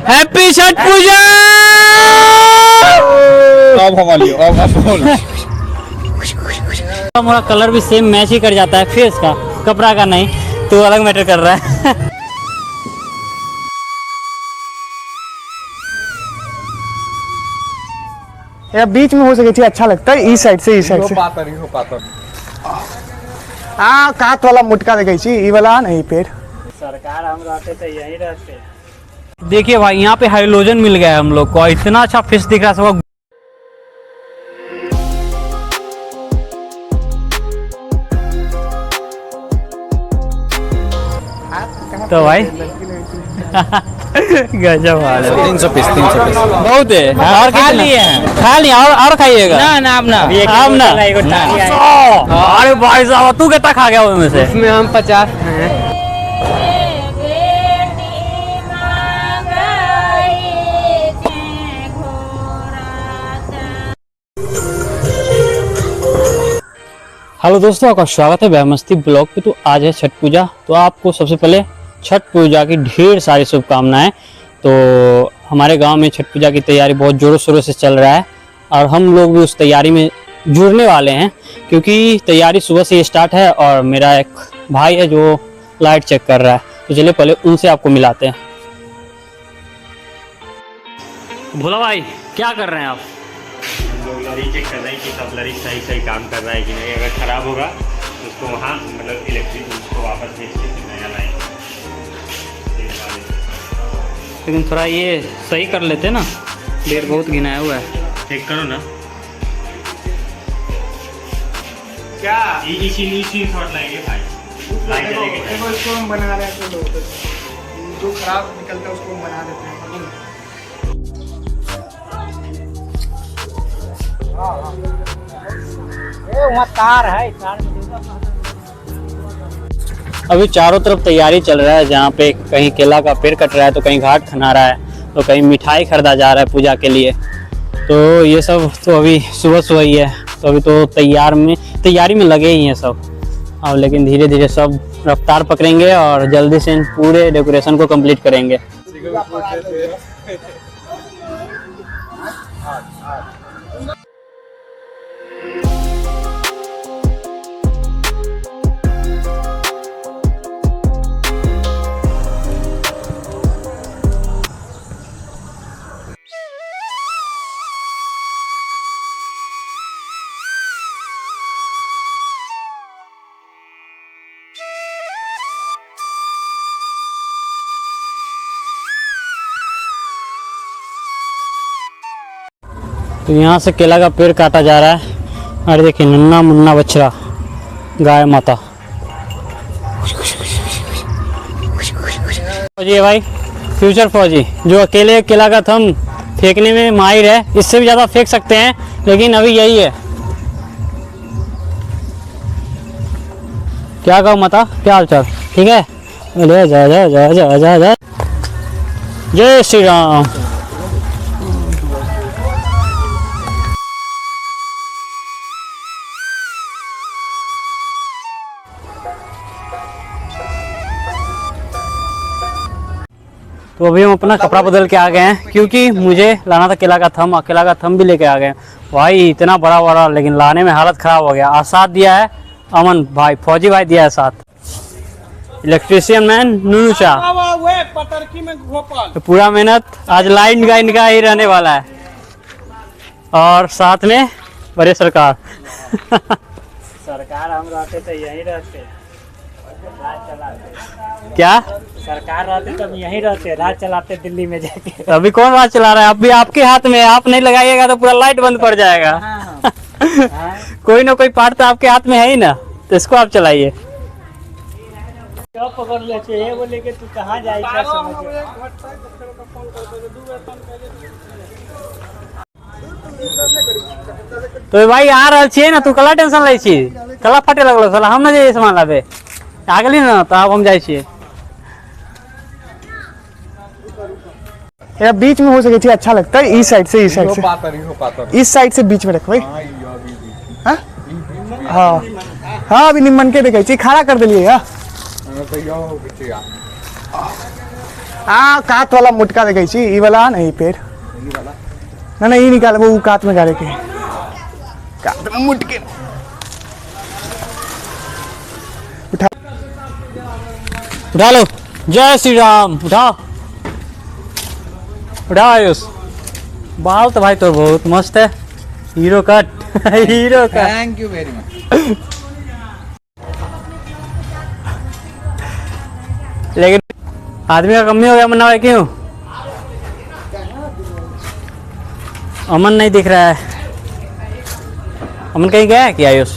Happy Chhath पूजा। अब हमारी हमारा कलर भी सेम मैच ही कर जाता है फेस का, कपड़ा का नहीं, तो अलग मैटर कर रहा है। यार बीच में हो सके थी, अच्छा लगता है। इस साइड से, इस साइड से हाँ, कात वाला मुटका देखी ई वाला नहीं पेड़। सरकार हम रहते तो यही रहते। देखिए भाई, यहाँ पे हाइलोजन मिल गया है हम लोग को, इतना अच्छा फिश दिख रहा है सब। तो भाई गजब हाल है। 300 पीस बहुत है। और खा लिए हैं, खा लिए और खाइएगा ना आप ना आप ना। अरे भाई साहब, तू कितना खा गया उसमें से? इसमें हम 50 हैं। हेलो दोस्तों, आपका स्वागत है मस्ती ब्लॉग पे। तो आज है छठ पूजा, तो आपको सबसे पहले छठ पूजा की ढेर सारी शुभकामनाएं। तो हमारे गांव में छठ पूजा की तैयारी बहुत ज़ोरों शोरों से चल रहा है और हम लोग भी उस तैयारी में जुड़ने वाले हैं, क्योंकि तैयारी सुबह से स्टार्ट है। और मेरा एक भाई है जो लाइट चेक कर रहा है, तो चलिए पहले उनसे आपको मिलाते हैं। भोला भाई, क्या कर रहे हैं आप? लरी चेक कर रहे हैं कि सब लरी सही सही काम कर रहा है कि नहीं। अगर खराब होगा तो उसको वहाँ मतलब इलेक्ट्रिक उसको वापस भेज के नया लाएंगे। लेकिन थोड़ा ये सही कर लेते ना, देर बहुत गिनाया हुआ है। चेक करो ना क्या इसी शॉट लाएंगे भाई। इसको हम बना रहे हैं, जो खराब निकलता है उसको हम बना देते हैं। तार है, अभी चारों तरफ तैयारी चल रहा है, जहाँ पे कहीं केला का पेड़ कट रहा है, तो कहीं घाट खना रहा है, तो कहीं मिठाई खरीदा जा रहा है पूजा के लिए। तो ये सब तो अभी सुबह सुबह ही है, तो अभी तो तैयारी में लगे ही हैं सब। और लेकिन धीरे धीरे सब रफ्तार पकड़ेंगे और जल्दी से पूरे डेकोरेशन को कंप्लीट करेंगे। तो यहाँ से केला का पेड़ काटा जा रहा है। अरे देखिए, नन्ना मुन्ना बछड़ा गाय माता। फौजी है भाई, फ्यूचर फौजी, जो अकेले केला का थम फेंकने में माहिर है। इससे भी ज़्यादा फेंक सकते हैं, लेकिन अभी यही है। क्या कहूँ माता, क्या हाल चाल? ठीक है, जा जा जा जा जा जा जा। जय श्री राम। तो अभी हम अपना कपड़ा बदल के आ गए हैं, क्योंकि मुझे लाना था केला का थम, और केला का थम भी लेके आ गए भाई। इतना बड़ा बड़ा, लेकिन लाने में हालत ख़राब हो गया। और साथ दिया है अमन भाई, फौजी भाई दिया है साथ, इलेक्ट्रिशियन मैन नूनू शाह। तो पूरा मेहनत आज लाइन का इनका ही रहने वाला है, और साथ में बड़े सरकार। सरकार हम रहते तो यही रहते, राज चलाते। क्या सरकार रहते तो हम यही रहते, राज चलाते दिल्ली में जाके। अभी कौन राज चला रहा है? अभी आपके हाथ में है, आप नहीं लगाइएगा तो पूरा लाइट बंद पड़ जाएगा। कोई ना कोई पार्ट तो आपके हाथ में है ही ना, तो इसको आप चलाइए। क्या पकड़ लेते हैं, बोले कि तू कहाँ जाएगा समझ। तो भाई आ रहा छे ना, तू कला टेंशन लै छी, कला फटे लगलो साला। हम ना जाइए सामान लाबे, आ गेली ना, तो अब हम जाइ छियै। यार बीच में हो सके थी, अच्छा लगता है। इस साइड से, इस साइड से, इस साइड से बीच में रखो। हाँ हाँ, अभी निमन के देखी खड़ा कर दिलिए। कात वाला मोटका देखे छी ई वाला नहीं पेड़ ना ना ये निकाल वो कात में डाले के कात में मुटके उठा लो। जय श्री राम। उठाओ उठाओ आयुष। बाल तो भाई तो बहुत मस्त है। Hero cut hero cut. Thank you very much. लेकिन आदमी का कमी हो गया मन्ना भाई, क्यों? अमन नहीं दिख रहा है। अमन कहीं गया है क्या आयुष?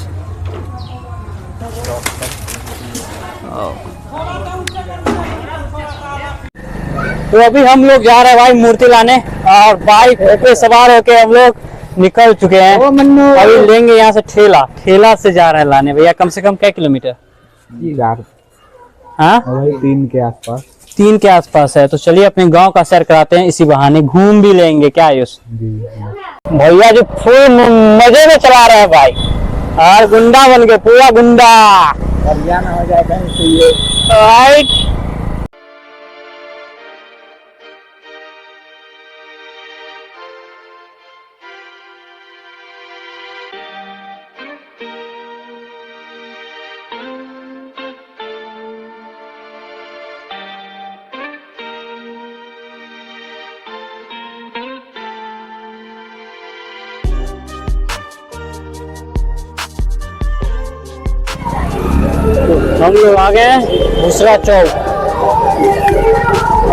तो अभी हम लोग जा रहे हैं भाई मूर्ति लाने, और बाइक पे सवार होके हम लोग निकल चुके हैं। अभी लेंगे यहाँ से ठेला, ठेला से जा रहे हैं लाने। भैया कम से कम क्या किलोमीटर? हाँ 3 के आसपास। 3 के आसपास है। तो चलिए अपने गांव का सैर कराते हैं, इसी बहाने घूम भी लेंगे। क्या आयुष? भैया जी फुल मजे में चला रहे हैं भाई, और गुंडा बन के पूरा गुंडा। हरियाणा हो जाए कहीं से ये राइट। हम लोग आ गए दूसरा चौक,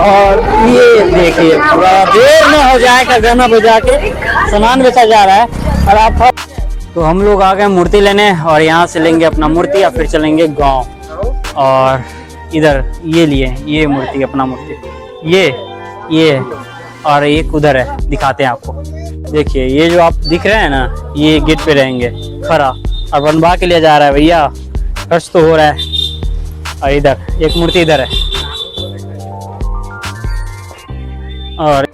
और ये देखिए थोड़ा देर में हो जाएगा, घर में बजा के सामान बेचा जा रहा है। और आप तो हम लोग आ गए मूर्ति लेने, और यहाँ से लेंगे अपना मूर्ति, या फिर चलेंगे गांव। और इधर ये लिए ये मूर्ति, अपना मूर्ति ये और एक उधर है, दिखाते हैं आपको। देखिए ये जो आप दिख रहे हैं ना, ये गेट पे रहेंगे खड़ा, और बनवा के लिए जा रहा है भैया। खर्च तो हो रहा है। और इधर एक मूर्ति इधर है, और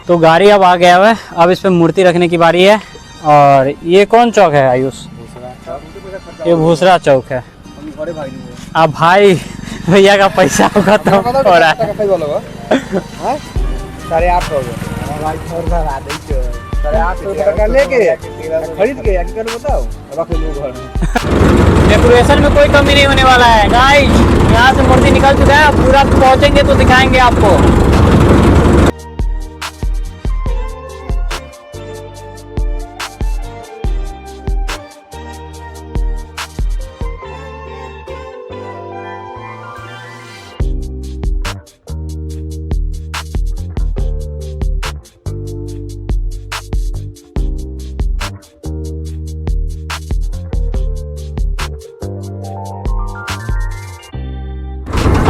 तो गाड़ी अब आ गया है। अब इस पे मूर्ति रखने की बारी है। और ये कौन चौक है आयुष? ये भूसरा चौक है। अब भाई भैया का पैसा खत्म हो रहा है। 8.5 हो गया खरीद के बताओ रख लो घर में। डेकोरेशन में कोई कमी नहीं होने वाला है गाइस। यहाँ से मूर्ति निकल चुका है, पूरा पहुंचेंगे तो दिखाएंगे आपको।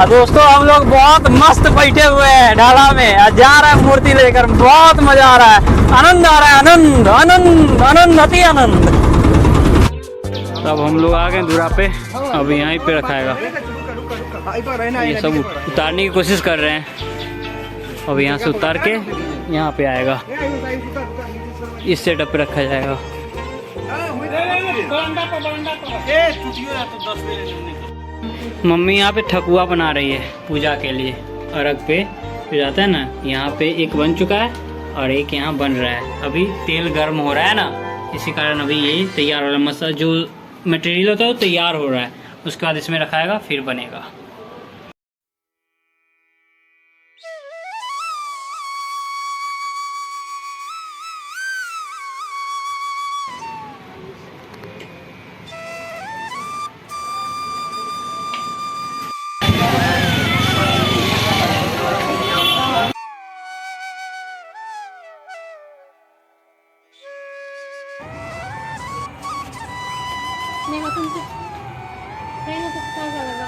दोस्तों हम लोग बहुत मस्त बैठे हुए हैं ढाला में, जा रहे हैं मूर्ति लेकर। बहुत मजा आ रहा है, आनंद आ रहा है, आनंद आनंद आनंद अति आनंद। अब हम लोग आ गए दूरा पे, अब यहीं पे रखाएगा। ये सब उतारने की कोशिश कर रहे हैं। अब यहाँ से उतार के यहाँ पे आएगा, इस सेटअप पे रखा जाएगा। मम्मी यहाँ पे ठकुआ बना रही है पूजा के लिए, अर्घ पे जो जाता है ना। यहाँ पे एक बन चुका है और एक यहाँ बन रहा है। अभी तेल गर्म हो रहा है ना, इसी कारण अभी ये तैयार हो रहा है। मसाला जो मटेरियल होता है वो तैयार हो रहा है, उसके बाद इसमें रखाएगा, फिर बनेगा। नहीं मतलब नहीं मतलब क्या चलेगा।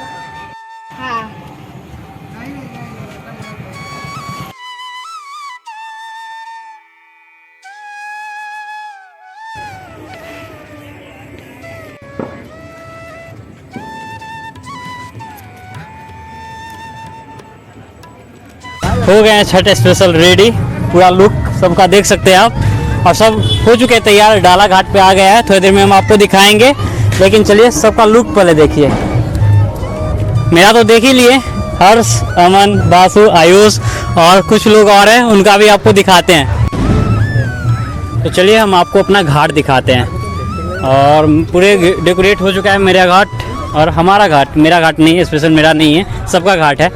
हो गए हैं छठ स्पेशल रेडी। पूरा लुक सबका देख सकते हैं आप, और सब हो चुके हैं तैयार। डाला घाट पे आ गया है, थोड़ी देर में हम आपको दिखाएंगे। लेकिन चलिए सबका लुक पहले देखिए। मेरा तो देख ही लिए, हर्ष, अमन, बासु, आयुष और कुछ लोग और हैं, उनका भी आपको दिखाते हैं। तो चलिए हम आपको अपना घाट दिखाते हैं। और पूरे डेकोरेट हो चुका है मेरा घाट और हमारा घाट। मेरा घाट नहीं है, स्पेशल मेरा नहीं है, सबका घाट है।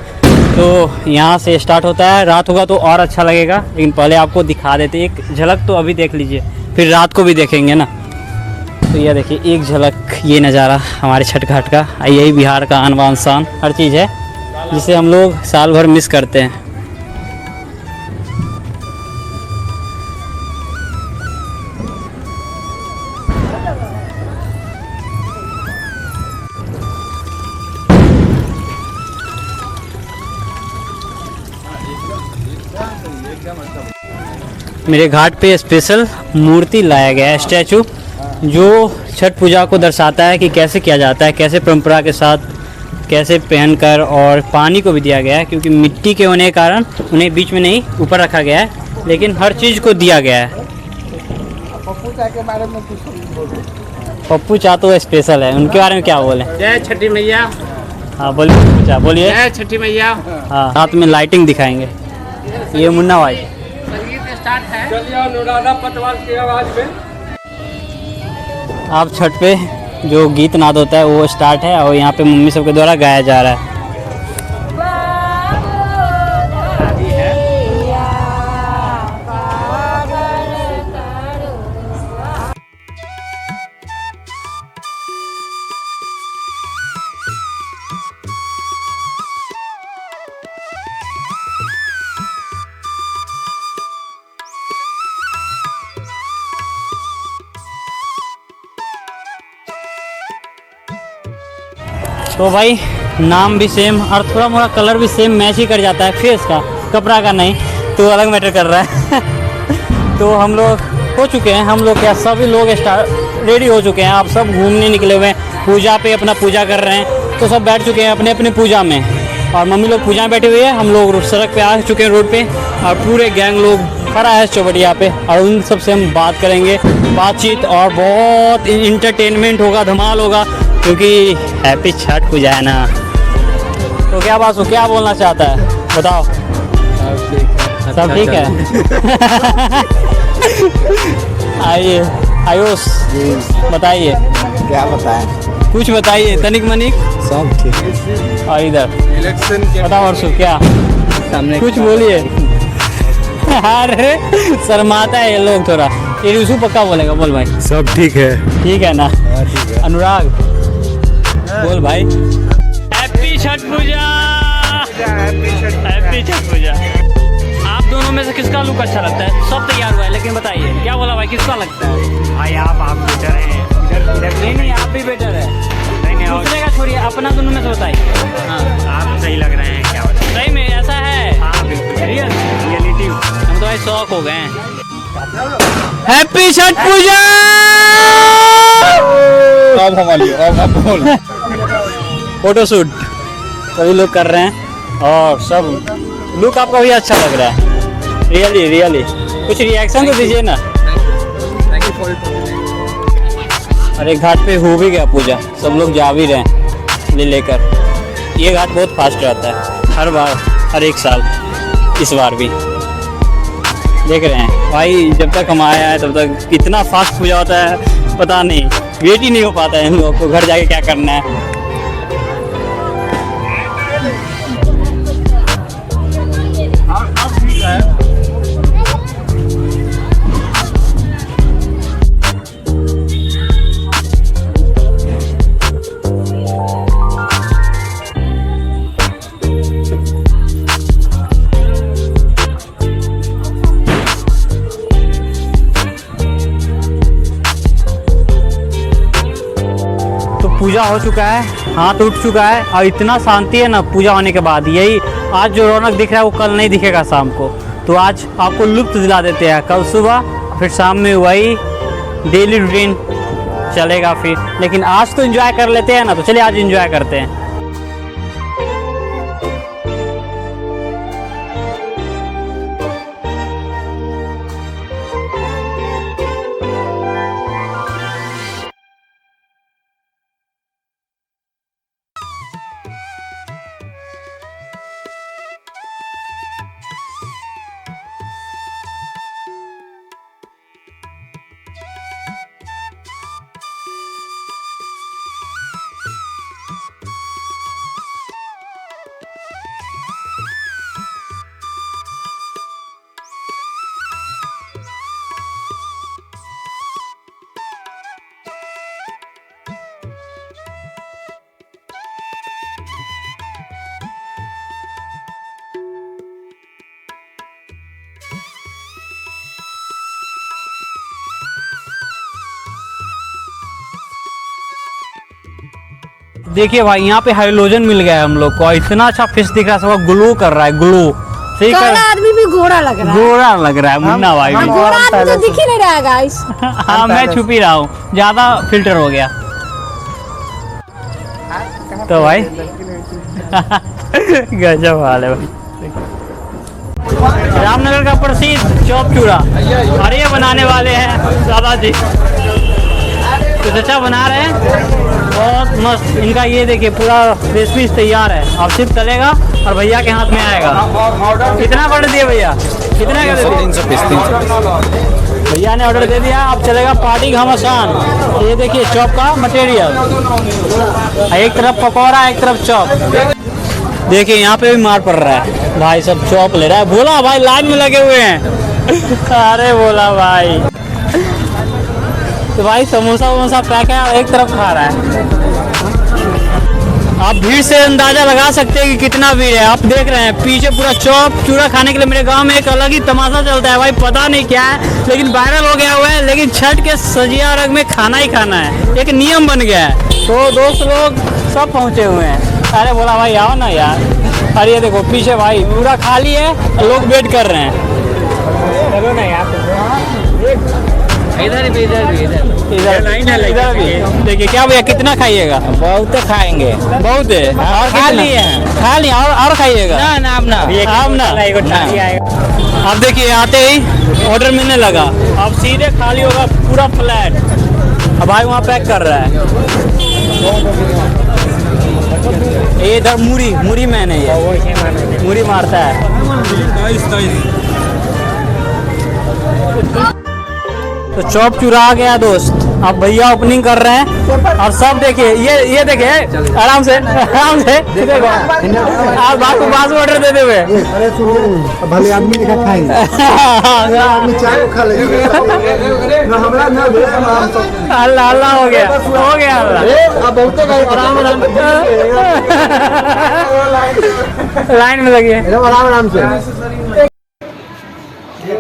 तो यहाँ से स्टार्ट होता है, रात होगा तो और अच्छा लगेगा। लेकिन पहले आपको दिखा देते, एक झलक तो अभी देख लीजिए, फिर रात को भी देखेंगे ना। तो यह देखिए एक झलक, ये नज़ारा हमारे छठ घाट का। यही बिहार का आन बान शान हर चीज़ है, जिसे हम लोग साल भर मिस करते हैं। मेरे घाट पे स्पेशल मूर्ति लाया गया है, स्टैचू, जो छठ पूजा को दर्शाता है कि कैसे किया जाता है, कैसे परंपरा के साथ कैसे पहनकर। और पानी को भी दिया गया है, क्योंकि मिट्टी के होने के कारण उन्हें बीच में नहीं ऊपर रखा गया है, लेकिन हर चीज़ को दिया गया है। पप्पू चाह तो स्पेशल है, उनके बारे में क्या बोले? जय छठी मैया। हाँ बोलिए पप्पू चाह, बोलिए। जय छठी मैया। हाँ, साथ में लाइटिंग दिखाएंगे। ये मुन्ना भाई स्टार्ट है। चलिए अनुराधा पटवाल की आवाज में आप छठ पे जो गीत नाद होता है वो स्टार्ट है, और यहाँ पे मम्मी सबके द्वारा गाया जा रहा है। तो भाई नाम भी सेम और थोड़ा मोड़ा कलर भी सेम मैच ही कर जाता है, फेस का, कपड़ा का नहीं, तो अलग मैटर कर रहा है। तो हम लोग हो चुके हैं, हम लोग क्या सभी लोग रेडी हो चुके हैं। आप सब घूमने निकले हुए हैं, पूजा पे अपना पूजा कर रहे हैं। तो सब बैठ चुके हैं अपने अपने पूजा में, और मम्मी लोग पूजा में बैठे हुए हैं। हम लोग सड़क पे आ चुके हैं, रोड पे, और पूरे गैंग लोग खड़ा है चौबटिया पे, और उन सब से हम बात करेंगे, बातचीत, और बहुत इंटरटेनमेंट होगा, धमाल होगा, क्योंकि हैप्पी छठ पूजा है ना। तो क्या बात हो, क्या बोलना चाहता है, बताओ। सब ठीक है। आइए आयुष, बताइए। क्या बताएं, कुछ बताइए, तनिक मनिक। सब ठीक। और इधर इलेक्शन बताओ अर्शु, क्या सामने कुछ बोलिए। अरे शर्माता है ये लोग थोड़ा। ये यूसु पक्का बोलेगा, बोल भाई। सब ठीक है। ठीक है ना। ठीक है। अनुराग बोल भाई। हैप्पी छठ पूजा। हैप्पी छठ पूजा। आप दोनों में से किसका लुक अच्छा लगता है? सब तैयार हुआ है, लेकिन बताइए क्या बोला भाई, किसका लगता है? भाई आप बेटर हैं। नहीं नहीं, आप भी बेटर है। नहीं और दूसरे का छोड़िए, अपना दोनों में से बताइए। हाँ, आप सही लग रहे हैं, क्या बताएं। सही में ऐसा है? हाँ बिल्कुल, रियलिटी। हम तो भाई शौक हो गए हैं। हैप्पी छठ पूजा। अब हमारी अब बोल। फोटो शूट सभी लोग कर रहे हैं, और सब लुक आपका भी अच्छा लग रहा है। रियली कुछ रिएक्शन तो दीजिए ना। अरे घाट पे हो भी गया पूजा, सब लोग जा भी रहे हैं लेकर। ये घाट बहुत फास्ट रहता है हर बार, हर एक साल, इस बार भी देख रहे हैं भाई। जब तक हम आए हैं तब तक इतना फास्ट पूजा होता है, पता नहीं, वेट ही नहीं हो पाता है इन लोगों को घर जाके क्या करना है। पूजा हो चुका है, हाथ उठ चुका है, और इतना शांति है ना पूजा होने के बाद। यही आज जो रौनक दिख रहा है वो कल नहीं दिखेगा शाम को। तो आज आपको लुत्फ दिला देते हैं, कल सुबह फिर शाम में वही डेली रूटीन चलेगा फिर। लेकिन आज तो एंजॉय कर लेते हैं ना, तो चलिए आज एंजॉय करते हैं। देखिए भाई यहाँ पे हाइड्रोजन मिल गया है हम लोग को, इतना अच्छा फिश दिख रहा है, सब ग्लो कर रहा है, ग्लो सही कर। काला आदमी भी घोड़ा लग रहा है। गोरा लग रहा है मुन्ना भाई भी। घोड़ा आदमी तो दिख ही नहीं रहा है गाइस। हाँ मैं छुप ही रहा हूँ, ज्यादा फिल्टर हो गया तो भाई गजब हाल है भाई। रामनगर का प्रसिद्ध चौप चूड़ा और ये बनाने वाले हैं दादा जी, तो चचा बना रहे हैं बहुत मस्त। इनका ये देखिए पूरा रेसिपी तैयार है, अब सिर्फ तलेगा और भैया के हाथ में आएगा। कितना ऑर्डर दिए भैया, कितना का दे दिए? भैया ने ऑर्डर दे दिया, अब चलेगा पार्टी घमासान। ये देखिए चॉप का मटेरियल, एक तरफ पकौड़ा एक तरफ चॉप। देखिए यहाँ पे भी मार पड़ रहा है भाई, सब चॉप ले रहा है। बोला भाई लाइन में लगे हुए हैं अरे बोला भाई, तो भाई समोसा वमोसा पैक है, एक तरफ खा रहा है। आप भीड़ से अंदाजा लगा सकते हैं कि कितना भीड़ है। आप देख रहे हैं पीछे पूरा चॉप चूड़ा खाने के लिए मेरे गांव में एक अलग ही तमाशा चलता है भाई, पता नहीं क्या है लेकिन वायरल हो गया हुआ है। लेकिन छठ के सजिया रंग में खाना ही खाना है, एक नियम बन गया है। तो दोस्त लोग सब पहुंचे हुए हैं। अरे बोला भाई आओ ना यार। अरे ये देखो पीछे भाई पूरा खाली है, लोग वेट कर रहे हैं। चलो ना यार, इधर भी इधर भी देखिए। क्या भैया कितना खाइएगा? बहुत खाएंगे, बहुत है और खा लिए खा लिया और खाइएगा ना आप ना आप ना। अब देखिए आते ही ऑर्डर मिलने लगा, अब सीधे खाली होगा पूरा फ्लैट। अब भाई वहाँ पैक कर रहा है। ये इधर मुरी मैंने ये मुरी मारता है। तो चॉप चूरा आ गया दोस्त, अब भैया ओपनिंग कर रहे हैं और सब देखिए ये देखिए आराम से देखो आप बास ऑर्डर देते हुए भले आदमी लिखा खाएंगे आदमी चाय खा लेगा ना, हमरा ना दे अल्लाह अल्लाह हो गया अल्लाह। अब बहुत आराम लाइन में लगी है आराम से।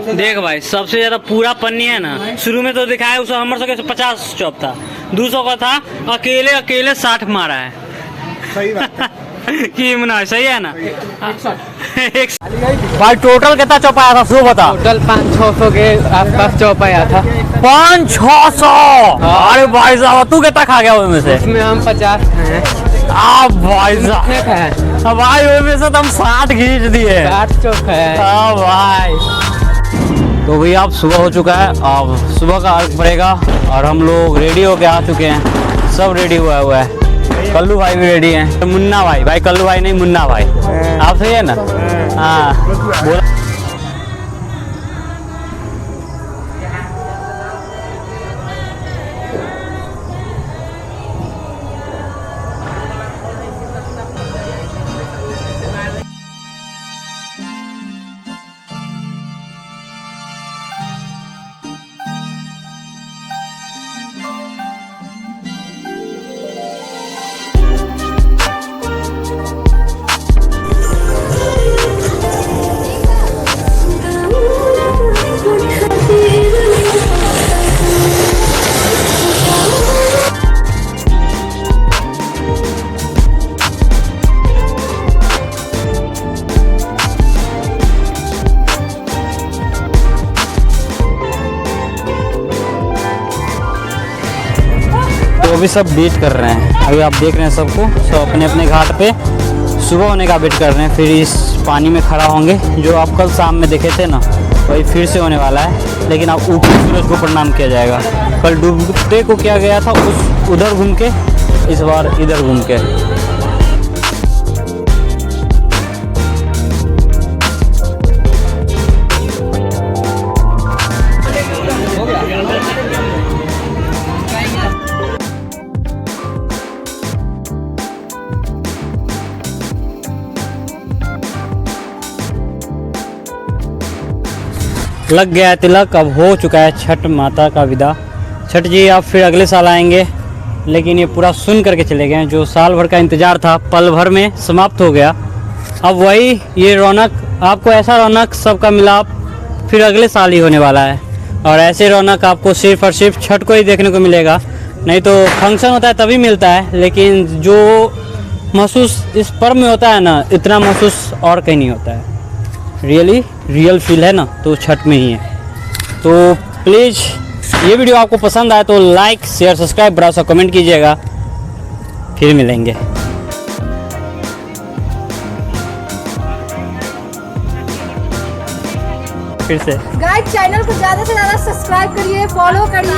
देख भाई सबसे ज्यादा पूरा पन्नी है ना, शुरू में तो दिखाया उसे हमर सके 50 चॉप था, 200 का था, अकेले 60 मारा है। सही बात की मुना सही है ना। भाई टोटल कितना चौप आया था सो बता। टोटल 500-600 के आसपास चौप आया था। 500-600। अरे भाई साहब तू कितना खा गया उसमें से? इसमें हम 50 हैं। आप भाई साहब है भाई उसमें से तो हम 60 खींच दिए। 60 चौप है। हाँ भाई। तो भैया अब सुबह हो चुका है, अब सुबह का अर्घ पड़ेगा और हम लोग रेडी होके आ चुके हैं, सब रेडी हुआ है। कल्लू भाई भी रेडी हैं, मुन्ना भाई कल्लू भाई नहीं मुन्ना भाई, आप सही है ना? हाँ बोला। तो अभी सब वेट कर रहे हैं, अभी आप देख रहे हैं सबको, सब अपने अपने घाट पे सुबह होने का वेट कर रहे हैं। फिर इस पानी में खड़ा होंगे, जो आप कल शाम में देखे थे ना वही फिर से होने वाला है, लेकिन अब ऊपर सूरज को प्रणाम किया जाएगा। कल डूबते को किया गया था उधर घूम के, इस बार इधर घूम के। लग गया तिलक, अब हो चुका है छठ माता का विदा। छठ जी आप फिर अगले साल आएंगे, लेकिन ये पूरा सुन करके चले गए। जो साल भर का इंतज़ार था पल भर में समाप्त हो गया। अब वही ये रौनक, आपको ऐसा रौनक सबका मिलाप फिर अगले साल ही होने वाला है। और ऐसे रौनक आपको सिर्फ और सिर्फ छठ को ही देखने को मिलेगा। नहीं तो फंक्शन होता है तभी मिलता है, लेकिन जो महसूस इस पर्व में होता है ना, इतना महसूस और कहीं नहीं होता है। रियल फील है ना तो छठ में ही है। तो प्लीज़ ये वीडियो आपको पसंद आए तो लाइक शेयर सब्सक्राइब बड़ा सा कमेंट कीजिएगा। फिर मिलेंगे। फिर से गाइस चैनल को ज्यादा से ज्यादा सब्सक्राइब करिए, फॉलो करिए।